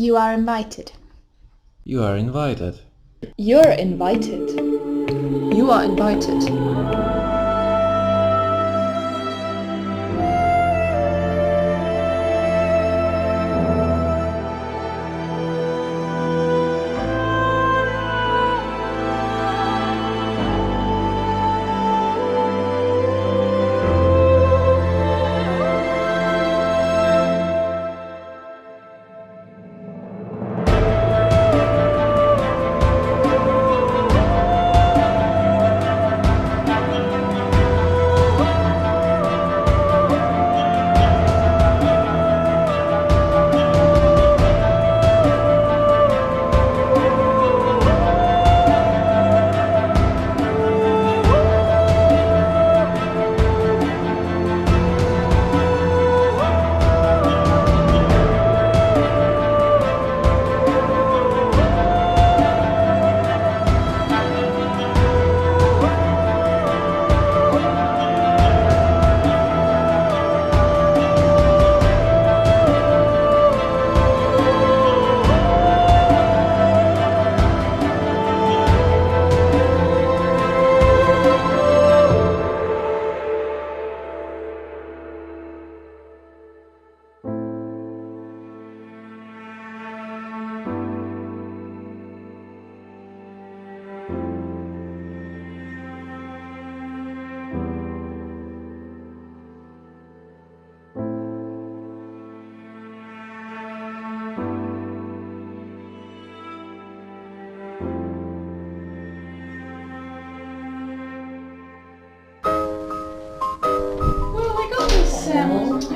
You are invited. You are invited. You're invited. You are invited.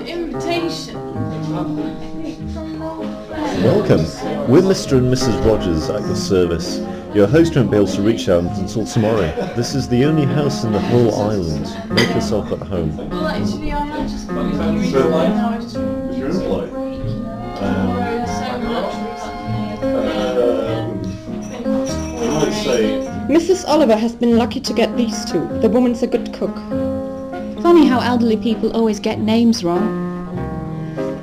Invitation. Welcome. We're Mr. and Mrs. Rogers at your service. Your host won't be able to reach out until tomorrow. This is the only house in the whole island. Make yourself at home. Well, actually, I had just been Mrs. Oliver has been lucky to get these two. The woman's a good cook. Funny how elderly people always get names wrong.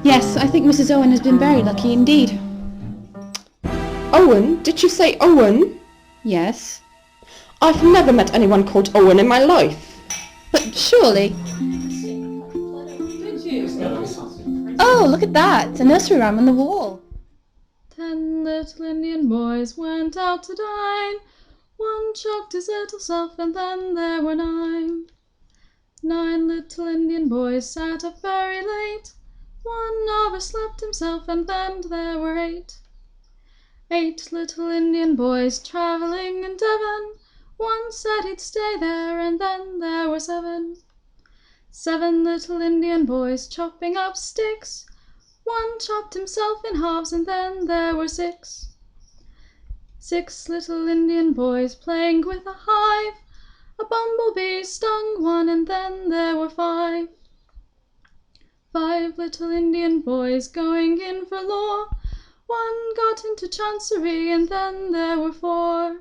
Yes, I think Mrs. Owen has been very lucky indeed. Owen? Did you say Owen? Yes. I've never met anyone called Owen in my life. But surely... Oh, look at that! A nursery rhyme on the wall. 10 little Indian boys went out to dine. One choked his little self, and then there were 9. 9 little Indian boys sat up very late. One overslept himself, and then there were 8. 8 little Indian boys travelling in Devon. One said he'd stay there, and then there were 7. 7 little Indian boys chopping up sticks. One chopped himself in halves, and then there were 6. 6 little Indian boys playing with a hive. A bumblebee stung one, and then there were 5. 5 little Indian boys going in for law. One got into Chancery, and then there were 4.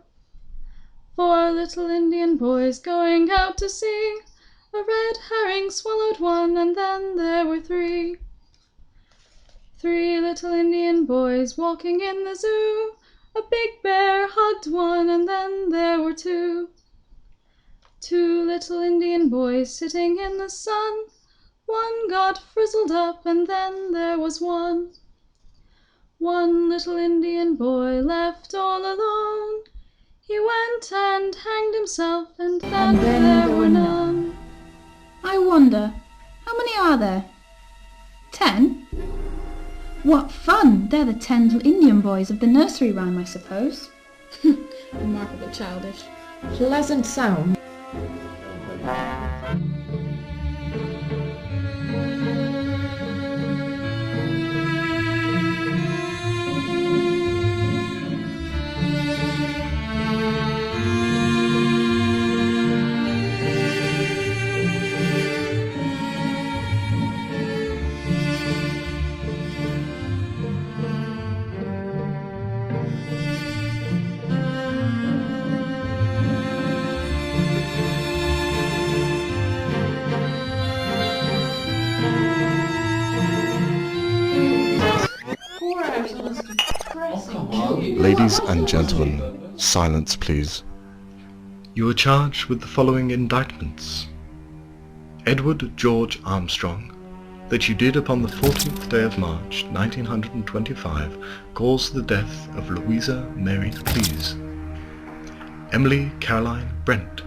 4 little Indian boys going out to sea. A red herring swallowed one, and then there were 3. 3 little Indian boys walking in the zoo. A big bear hugged one, and then there were 2. 2 little Indian boys sitting in the sun. One got frizzled up, and then there was 1. 1 little Indian boy left all alone. He went and hanged himself, and then there were none. I wonder, how many are there? 10? What fun! They're the 10 little Indian boys of the nursery rhyme, I suppose. Remarkably childish. Pleasant sound. Ladies and gentlemen, silence please. You are charged with the following indictments. Edward George Armstrong, that you did upon the 14th day of March 1925 cause the death of Louisa Mary Cleese. Emily Caroline Brent,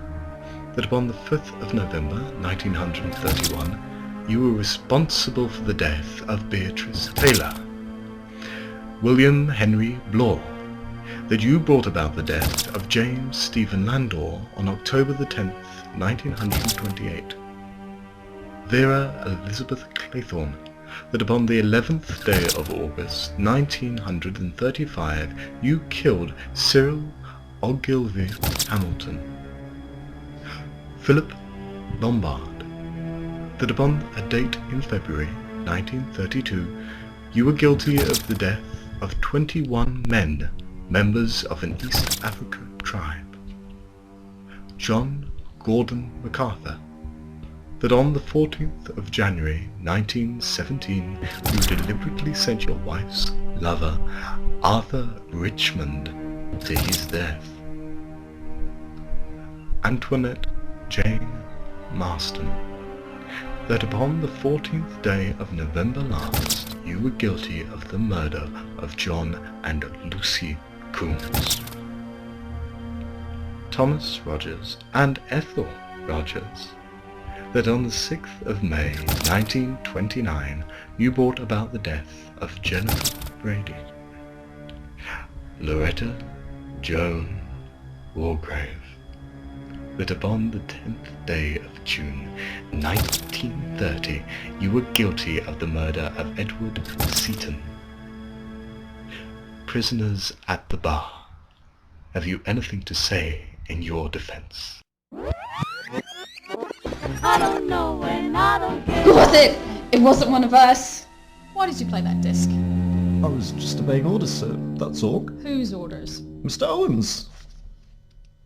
that upon the 5th of November 1931 you were responsible for the death of Beatrice Taylor. William Henry Blore, that you brought about the death of James Stephen Landor on October the 10th, 1928. Vera Elizabeth Claythorne, that upon the 11th day of August 1935 you killed Cyril Ogilvie Hamilton. Philip Lombard, that upon a date in February 1932 you were guilty of the death of 21 men, members of an East Africa tribe. John Gordon MacArthur, that on the 14th of January 1917 you deliberately sent your wife's lover, Arthur Richmond, to his death. Antoinette Jane Marston, that upon the 14th day of November last you were guilty of the murder of John and Lucy Coombs. Thomas Rogers and Ethel Rogers, that on the 6th of May 1929 you brought about the death of Jennifer Brady. Loretta Joan Wargrave, that upon the 10th day of June 1930 you were guilty of the murder of Edward Seaton. Prisoners at the bar, have you anything to say in your defense? I don't know and I don't care. Who was it? It wasn't one of us. Why did you play that disc? I was just obeying orders, sir. That's all. Whose orders? Mr. Owens.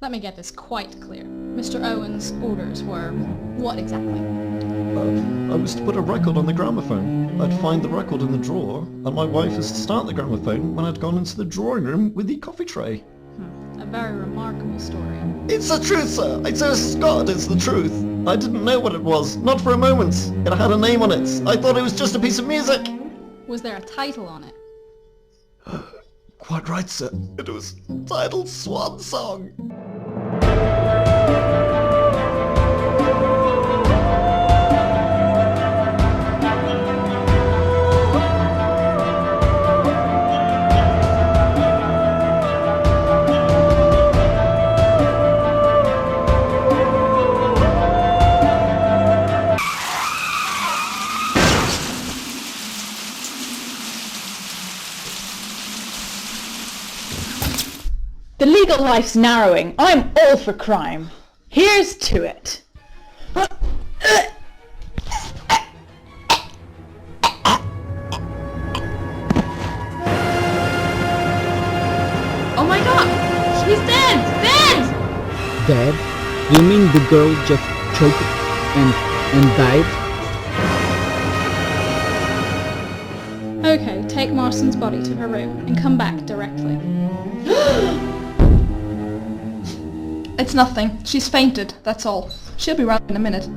Let me get this quite clear. Mr. Owen's orders were what exactly? I was to put a record on the gramophone. I'd find the record in the drawer, and my wife was to start the gramophone when I'd gone into the drawing room with the coffee tray. A very remarkable story. It's the truth, sir. I swear to God, it's the truth. I didn't know what it was, not for a moment. It had a name on it. I thought it was just a piece of music. Was there a title on it? Quite right, sir. It was titled Swan Song. The legal life's narrowing. I'm all for crime. Here's to it. Oh my god! She's dead! Dead! Dead? You mean the girl just choked and died? Okay, take Marston's body to her room and come back directly. It's nothing. She's fainted, that's all. She'll be round in a minute.